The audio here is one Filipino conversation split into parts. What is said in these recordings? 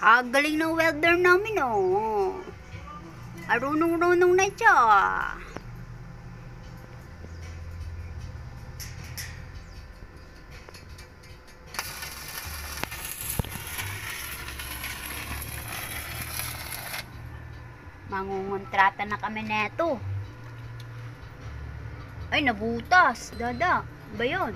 Galing ng welder namin, oh. Arunong-runong na siya. Mangungontrata na kami neto. Ay, nabutas. Dada. Ba yun?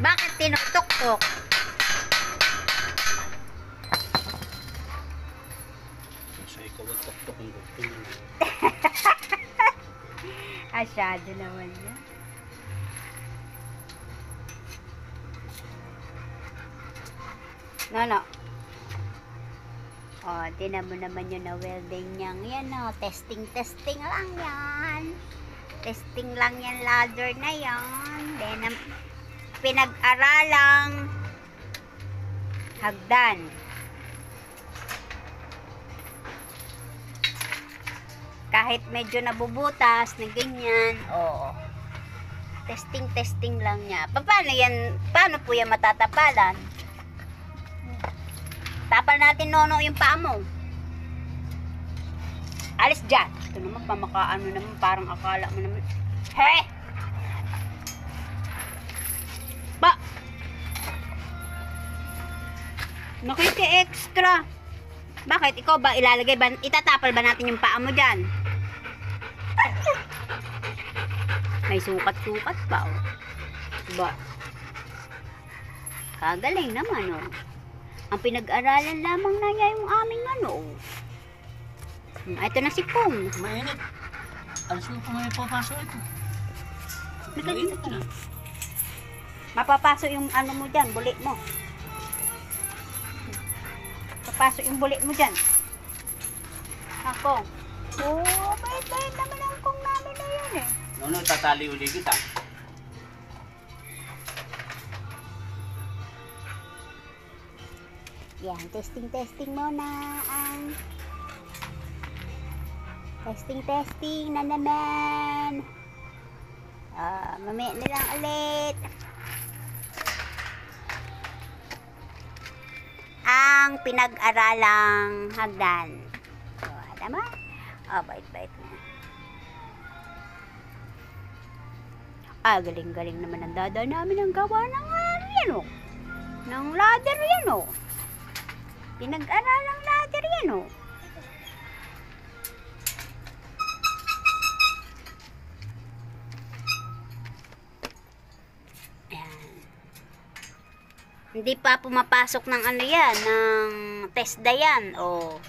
Bakit tinuktok-tok? Kasi ikaw ang tuktok ang gusto. Asyado naman yan. No. Oh, tinan mo naman yun na welding niyang yan, oh. Testing lang yan. Testing lang yan, ladder na yan. Then, ang pinag-aralang hagdan. Kahit medyo nabubutas na ganyan, oh. Testing lang niya. Paano yan? Paano po yan matatapalan? Tapal natin, Nono, yung paa mo. Alis dyan. Ito naman, pamakaano naman, parang akala mo naman. He! Ba! Nakiki-extra. Bakit? Ikaw ba ilalagay ba? Itatapal ba natin yung paa mo dyan? May sukat-sukat pa, oh. Ba? Kagaling naman, oh. Ang pinag-aralan lamang na niya yung aming ano, oh. Ito na si Pong. Mainit. Alas mo kung may papasok ito. Mainit na. Mapapasok yung ano mo dyan, bulit mo. Papasok yung bulit mo dyan. Ako. Oh, bait-bait naman ang kong namin na yan, eh. Nono, tatali uli kita. Yan, testing muna ang testing na naman. Mamaya na lang ulit. Ang pinag-aralang hagdan. So, alam mo? Bait-bait na. Galing-galing naman ang dada namin ang gawa ng yan, oh. Ng ladder yan, oh. Pinag-aralang ladder yan, oh. Ayan. Hindi pa pumapasok ng ano yan, ng test yan, oh.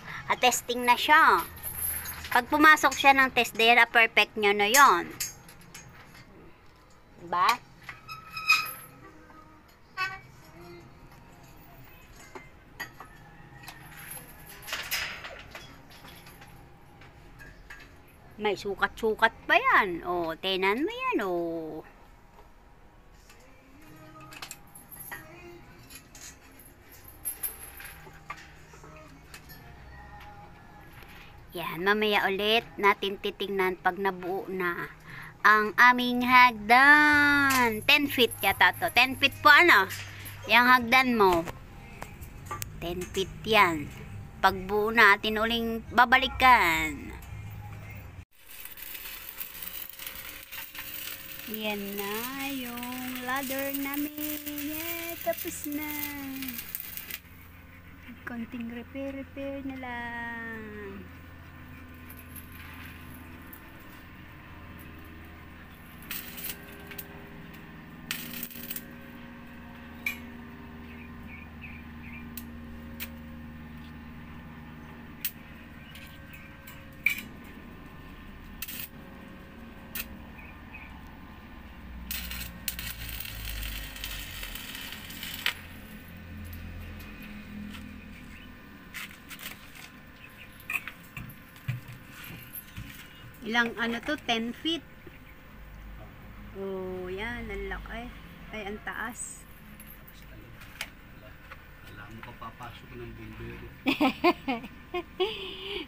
Testing na siya. Pag pumasok siya ng test yan, perfect nyo na yon. Diba? May sukat-sukat pa yan. O, tenan mo yan, o. Yan, mamaya ulit natin titingnan pag nabuo na ang aming hagdan. 10 feet yata to. 10 feet po ano? Yung hagdan mo. 10 feet yan. Pagbuo natin uling babalikan. Yan na yung ladder namin. Yeah, tapos na. Konting repair na lang. Ilang ano to? 10 feet. Oh, yan. Ang laki. Ay, ang taas. Alam mo pa papasok ng bumbero.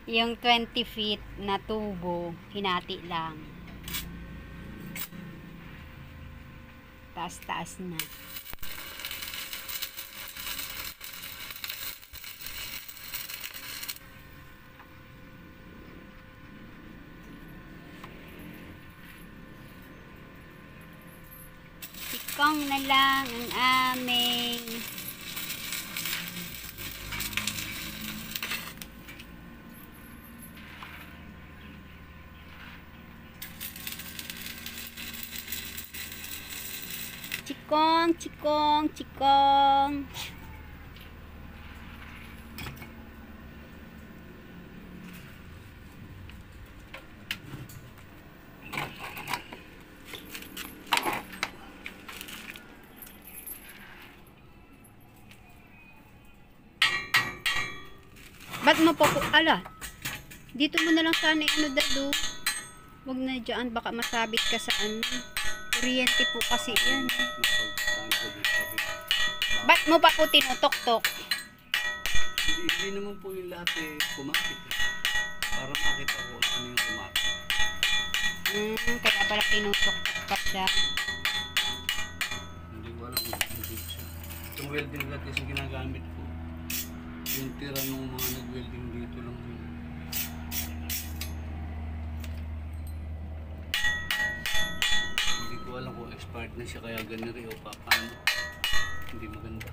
Yung 20 feet na tubo, hinati lang. Taas-taas na. Tikong na lang ang aming chikong. Ba't mo po, ala, dito mo na lang sana ano dado. Huwag na dyan, baka masabit ka sa ano. Kuryente po kasi yan. Ba't mo pa po tinutok-tok? Hindi naman po yung lahat kumakit. Para makita ko ano yung kumakit. Kaya pala tinutok-tok pa siya. Hindi ko alam kung ano siya. Itong welding rod kasi ginagamit ko. Yung tira ng mga nag-welding dito lang yun. Hindi ko alam kung expired na siya kaya ganiri o paano. Hindi maganda.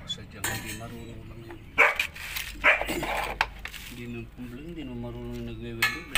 Sadyang hindi marunong lang yun. Hindi naman marunong yung nagwe-welding.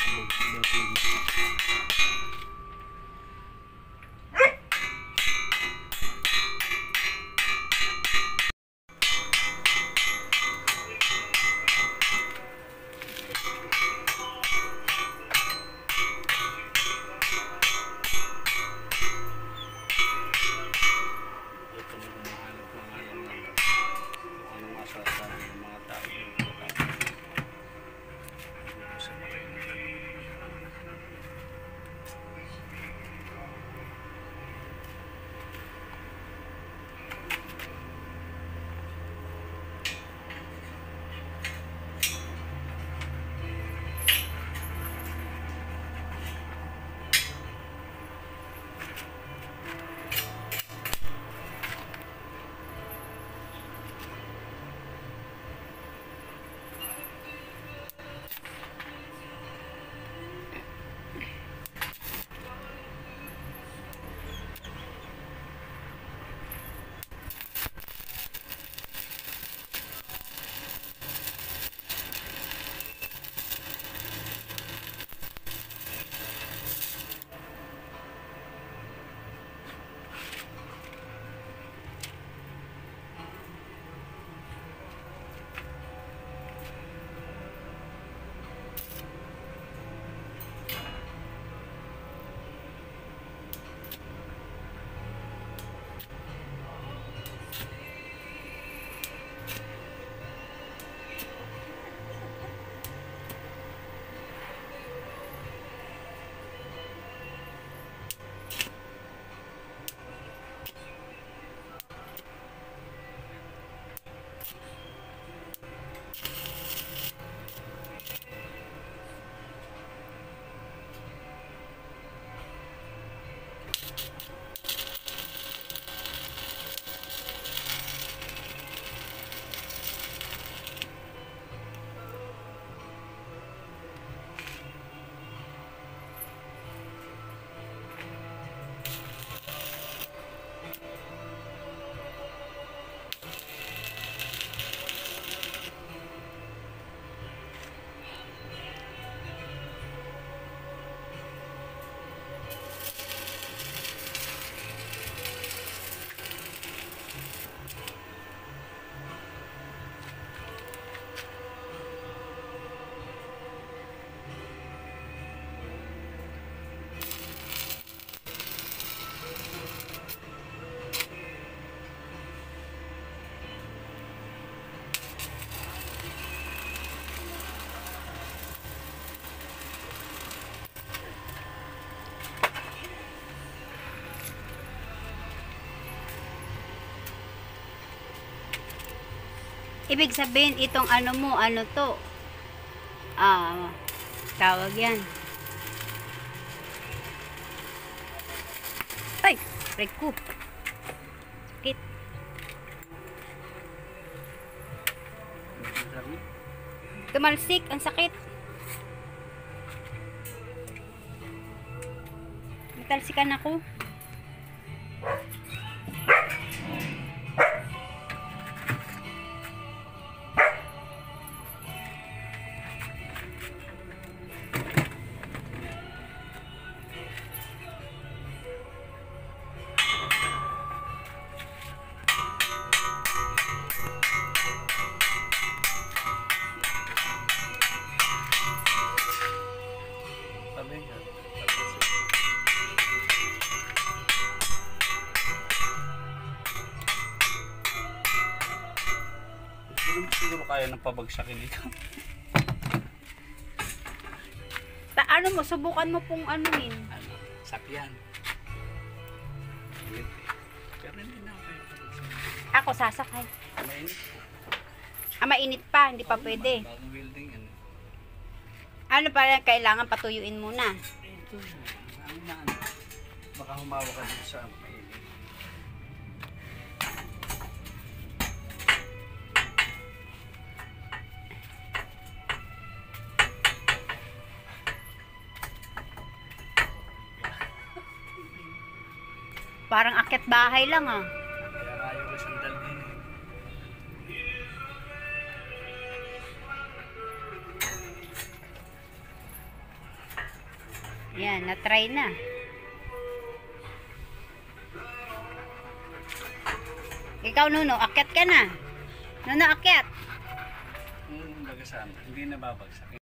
Ibig sabihin, itong ano mo, ano to? Tawag yan. Ay! Break ko. Sakit. Tumalsik, ang sakit. Natalsikan ako. Sabi nga. Siguro kaya ng pabagsakin ikaw. Ano mo, subukan mo pong anuhin. Ano? Sakyan. Pero hindi na ako kaya pabagsakin. Ako sasakay. Mainit po. Mainit pa, hindi pa pwede. Bagong welding yan. Ano pa kailangan patuyuin muna? Ito, ang inaano. Baka humawa ka dito sa mainit. Parang akyat bahay lang ah. Kaya ayaw ko sandal din eh. Yan, na-try na. Ikaw, Nuno, akyat ka na. Nuno, akyat. Baga sana, hindi na babagsak.